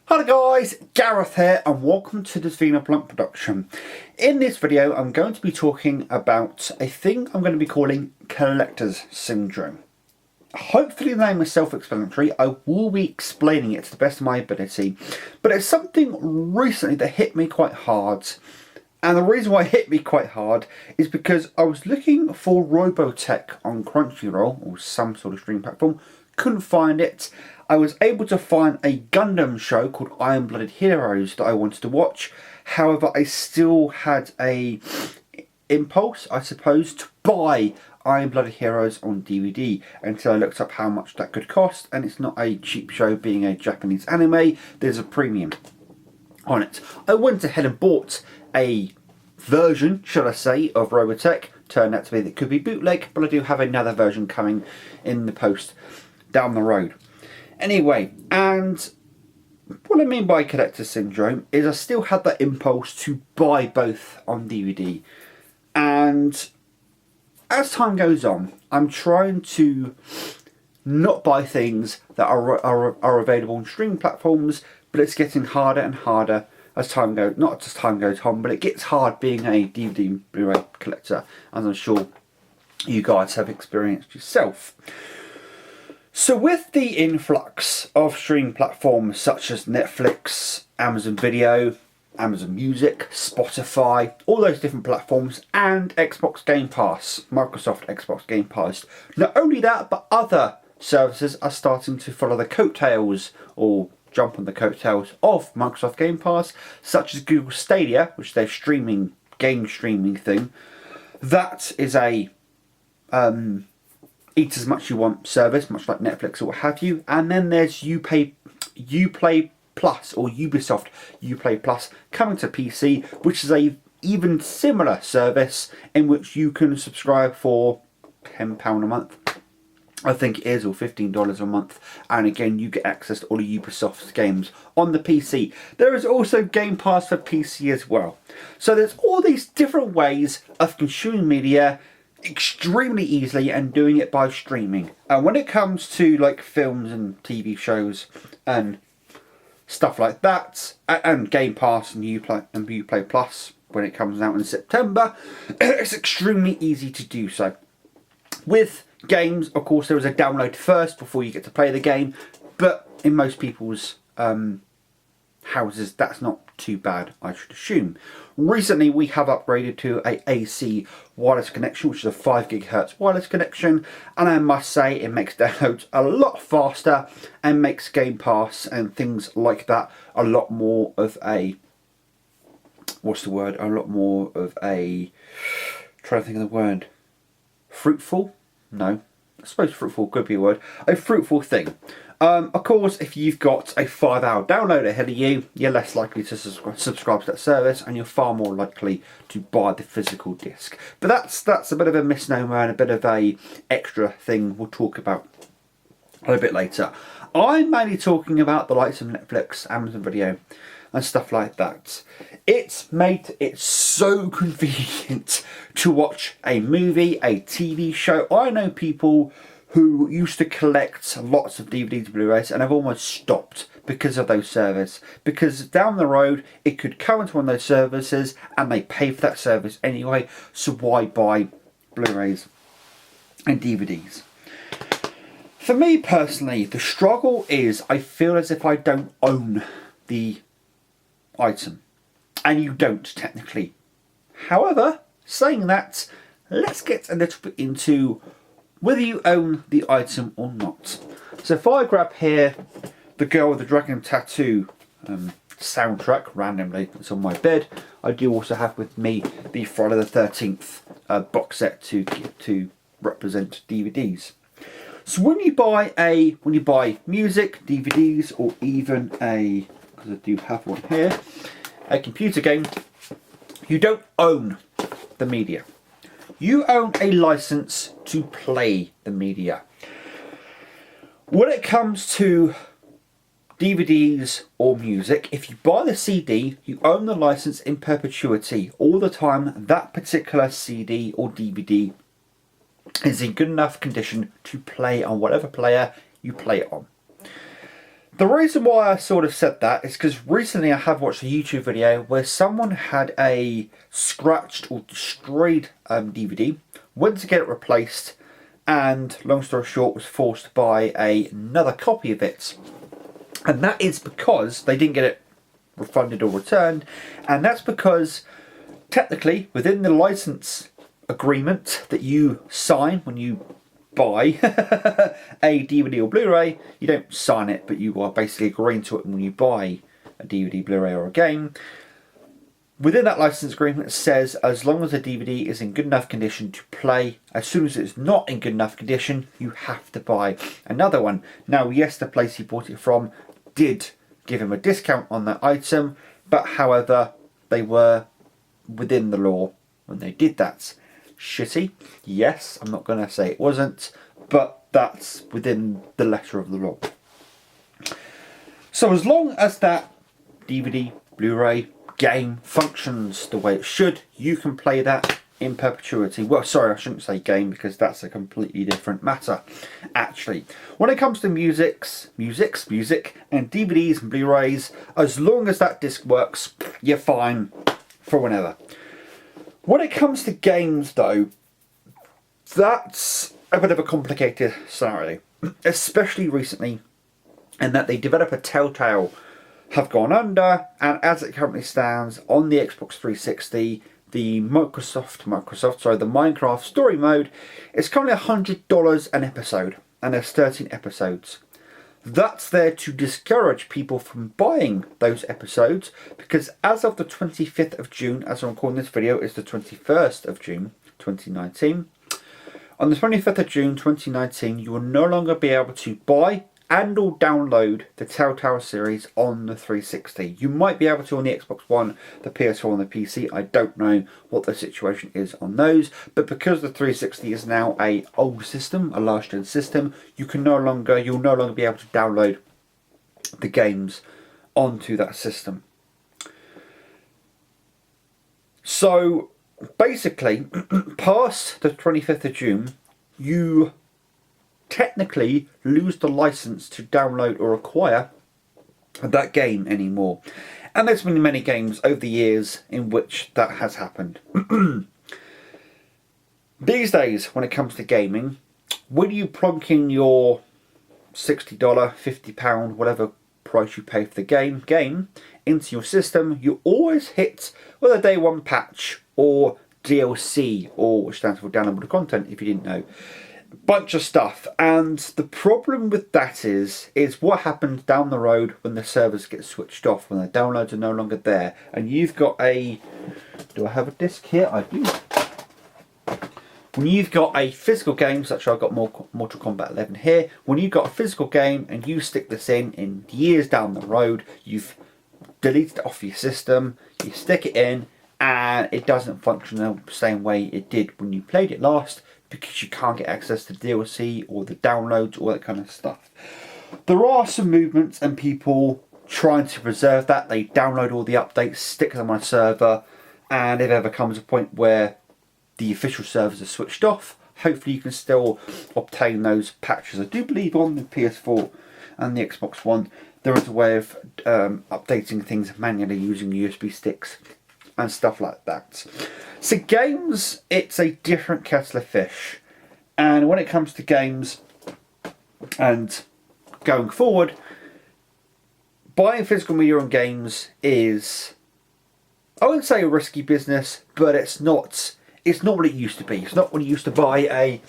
Hello guys, Gareth here and welcome to this Vina Blunt production. In this video I'm going to be talking about a thing I'm going to be calling collector's syndrome. Hopefully the name is self-explanatory. I will be explaining it to the best of my ability, but it's something recently that hit me quite hard. And the reason why it hit me quite hard is because I was looking for Robotech on Crunchyroll or some sort of streaming platform, couldn't find it. I was able to find a Gundam show called Iron-Blooded Heroes that I wanted to watch. However, I still had a impulse, I suppose, to buy Iron-Blooded Heroes on DVD until I looked up how much that could cost, and it's not a cheap show being a Japanese anime. There's a premium on it. I went ahead and bought a version, should I say, of Robotech. Turned out to be that it could be bootleg, but I do have another version coming in the post down the road. Anyway, and what I mean by collector syndrome is I still had that impulse to buy both on DVD. And as time goes on, I'm trying to not buy things that are available on streaming platforms, but it's getting harder and harder as time goes, not as time goes on, but it gets hard being a DVD and Blu-ray collector, as I'm sure you guys have experienced yourself. So with the influx of streaming platforms such as Netflix, Amazon Video, Amazon Music, Spotify, all those different platforms, and Xbox Game Pass, Microsoft Xbox Game Pass, not only that, but other services are starting to follow the coattails or jump on the coattails of Microsoft Game Pass, such as Google Stadia, which is their game streaming thing. That is a eat as much you want service, much like Netflix or what have you. And then there's Uplay Plus or Ubisoft Uplay Plus coming to PC, which is a even similar service in which you can subscribe for £10 a month. I think it is, or $15 a month, and again you get access to all of Ubisoft's games on the PC. There is also Game Pass for PC as well. So there's all these different ways of consuming media extremely easily and doing it by streaming. And when it comes to like films and TV shows and stuff like that, and Game Pass and Uplay Plus when it comes out in September, it's extremely easy to do so. With games, of course, there is a download first before you get to play the game, but in most people's houses that's not too bad, I should assume. Recently we have upgraded to a AC wireless connection, which is a 5 GHz wireless connection, and I must say it makes downloads a lot faster and makes Game Pass and things like that a lot more of a, what's the word, a lot more of a, trying to think of the word, fruitful? No, I suppose fruitful could be a word. A fruitful thing. Of course, if you've got a 5-hour download ahead of you, you're less likely to subscribe to that service, and you're far more likely to buy the physical disc. But that's a bit of a misnomer and a bit of a extra thing we'll talk about a little bit later. I'm mainly talking about the likes of Netflix, Amazon Video, and stuff like that. It's made it so convenient to watch a movie, a TV show. I know people who used to collect lots of DVDs and Blu-rays and have almost stopped because of those services. Because down the road, it could come into one of those services and they pay for that service anyway, so why buy Blu-rays and DVDs? For me personally, the struggle is I feel as if I don't own the item. And you don't technically. However, saying that, let's get a little bit into whether you own the item or not. So if I grab here the Girl with the Dragon Tattoo soundtrack randomly that's on my bed, I do also have with me the Friday the 13th box set to represent DVDs. So when you buy music, DVDs, or even a, because I do have one here, a computer game, you don't own the media. You own a license to play the media. When it comes to DVDs or music, if you buy the CD, you own the license in perpetuity. All the time that particular CD or DVD is in good enough condition to play on whatever player you play it on. The reason why I sort of said that is because recently I have watched a YouTube video where someone had a scratched or destroyed DVD, went to get it replaced, and long story short was forced to buy another copy of it. And that is because they didn't get it refunded or returned, and that's because technically within the license agreement that you sign when you buy a DVD or Blu-ray, you don't sign it, but you are basically agreeing to it when you buy a DVD, Blu-ray or a game. Within that license agreement, it says as long as the DVD is in good enough condition to play, as soon as it's not in good enough condition, you have to buy another one. Now, yes, the place he bought it from did give him a discount on that item, but however, they were within the law when they did that. Shitty, yes, I'm not going to say it wasn't, but that's within the letter of the law. So as long as that DVD, Blu-ray, game functions the way it should, you can play that in perpetuity. Well, sorry, I shouldn't say game because that's a completely different matter. Actually, when it comes to music and DVDs and Blu-rays, as long as that disc works, you're fine for whenever. When it comes to games though, that's a bit of a complicated scenario, especially recently, in that the developer Telltale have gone under, and as it currently stands on the Xbox 360, the Minecraft story mode is currently $100 an episode, and there's 13 episodes. That's there to discourage people from buying those episodes, because as of the 25th of June, as I'm recording this video, is the 21st of June 2019. On the 25th of June 2019, you will no longer be able to buy and or download the Telltale series on the 360. You might be able to on the Xbox One, the PS4 and the PC. I don't know what the situation is on those, but because the 360 is now a old system, a last gen system, you'll no longer be able to download the games onto that system. So basically, past the 25th of June, you technically lose the license to download or acquire that game anymore. And there's been many games over the years in which that has happened. These days, when it comes to gaming, when you plonk in your $60, £50, whatever price you pay for the game into your system, you always hit with a day one patch or DLC, or which stands for downloadable content if you didn't know. Bunch of stuff, and the problem with that is what happens down the road when the servers get switched off, when the downloads are no longer there, and you've got a... Do I have a disc here? I do. When you've got a physical game, such as I've got Mortal Kombat 11 here, when you've got a physical game and you stick this in years down the road, you've deleted it off your system, you stick it in, and it doesn't function the same way it did when you played it last, because you can't get access to DLC or the downloads, all that kind of stuff. There are some movements and people trying to preserve that. They download all the updates, stick them on a server, and if ever comes a point where the official servers are switched off, hopefully you can still obtain those patches. I do believe on the PS4 and the Xbox One there is a way of updating things manually using USB sticks and stuff like that. So games, it's a different kettle of fish. And when it comes to games and going forward, buying physical media on games is, I wouldn't say a risky business, but it's not what it used to be. It's not when you used to buy I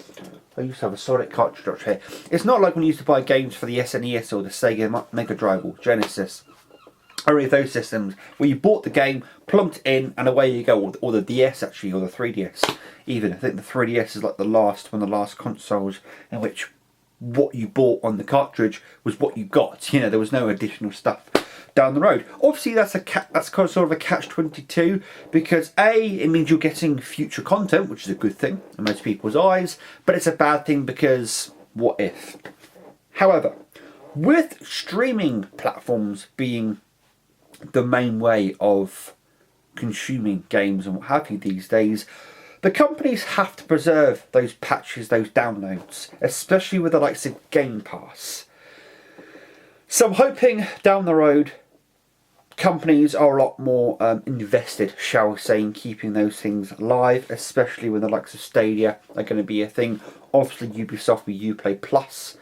used to have a Sonic cartridge here. It's not like when you used to buy games for the SNES or the Sega Mega Drive or Genesis. Or any of those systems where you bought the game, plumped it in, and away you go. Or the DS actually, or the 3DS. Even I think the 3DS is like one of the last consoles in which what you bought on the cartridge was what you got. You know, there was no additional stuff down the road. Obviously, that's kind of sort of a catch-22 because A, it means you're getting future content, which is a good thing in most people's eyes, but it's a bad thing because what if? However, with streaming platforms being the main way of consuming games and what have you these days, the companies have to preserve those patches, those downloads, especially with the likes of Game Pass. So I'm hoping down the road companies are a lot more invested, shall we say, in keeping those things live, especially when the likes of Stadia are going to be a thing. Obviously Ubisoft with Uplay Plus,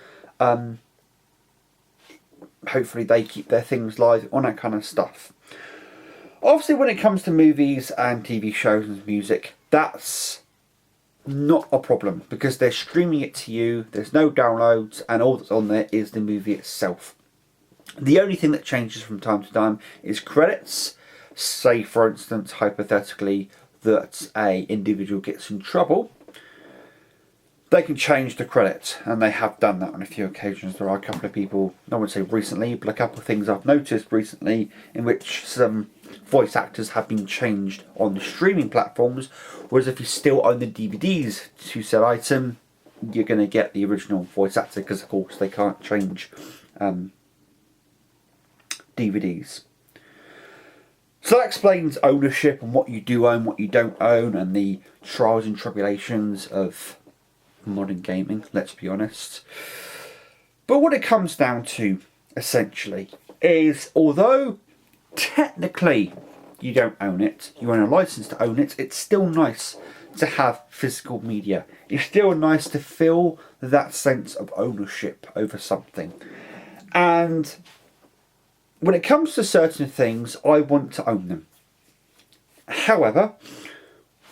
hopefully they keep their things live on that kind of stuff. Obviously when it comes to movies and TV shows and music, that's not a problem because they're streaming it to you, there's no downloads, and all that's on there is the movie itself. The only thing that changes from time to time is credits. Say for instance, hypothetically, that a individual gets in trouble, they can change the credits, and they have done that on a few occasions. There are a couple of people, I wouldn't say recently, but a couple of things I've noticed recently in which some voice actors have been changed on the streaming platforms, whereas if you still own the DVDs to said item, you're going to get the original voice actor because of course they can't change DVDs. So that explains ownership and what you do own, what you don't own, and the trials and tribulations of modern gaming, let's be honest. But what it comes down to, essentially, is although technically you don't own it, you own a license to own it, it's still nice to have physical media. It's still nice to feel that sense of ownership over something. And when it comes to certain things, I want to own them. However,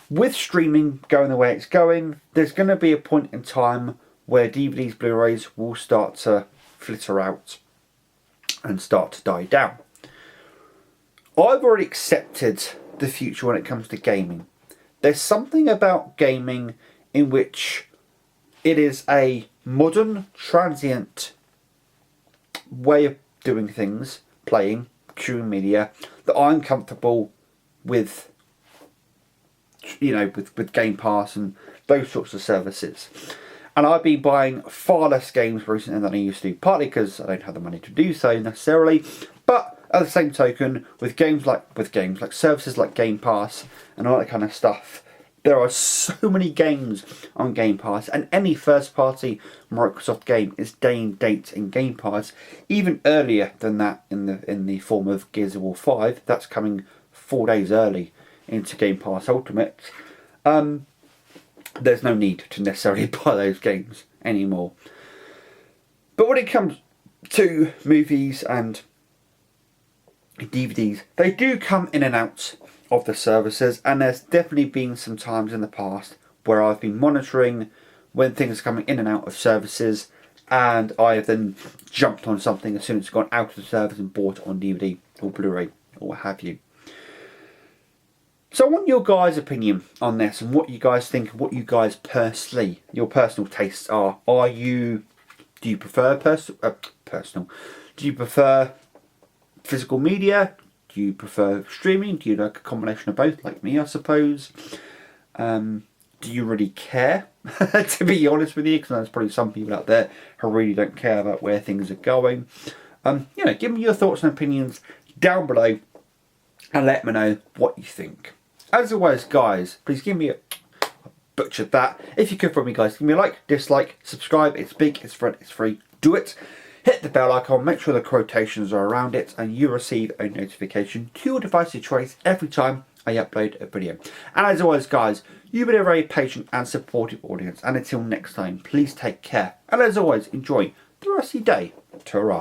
with streaming going the way it's going, there's going to be a point in time where DVDs, Blu-rays will start to flitter out and start to die down. I've already accepted the future when it comes to gaming. There's something about gaming in which it is a modern, transient way of doing things, playing, consuming media, that I'm comfortable with, you know, with Game Pass and those sorts of services. And I've been buying far less games recently than I used to, partly because I don't have the money to do so necessarily, but at the same token, with games like services like Game Pass and all that kind of stuff, there are so many games on Game Pass, and any first-party Microsoft game is day and date in Game Pass, even earlier than that in the form of Gears of War 5. That's coming 4 days early into Game Pass Ultimate. There's no need to necessarily buy those games anymore. But when it comes to movies and DVDs, they do come in and out of the services, and there's definitely been some times in the past where I've been monitoring when things are coming in and out of services, and I have then jumped on something as soon as it's gone out of the service and bought it on DVD or Blu-ray or what have you. So I want your guys' opinion on this and what you guys think, what you guys personally, your personal tastes are. Do you prefer personal? Do you prefer physical media? Do you prefer streaming? Do you like a combination of both, like me, I suppose? Do you really care? To be honest with you, because there's probably some people out there who really don't care about where things are going. Give me your thoughts and opinions down below and let me know what you think. As always, guys, please give me a butchered that. If you could for me, guys, give me a like, dislike, subscribe. It's big, it's front, it's free. Do it. Hit the bell icon, make sure the quotations are around it, and you receive a notification to your device of choice every time I upload a video. And as always, guys, you've been a very patient and supportive audience. And until next time, please take care. And as always, enjoy the rest of your day. Ta-ra.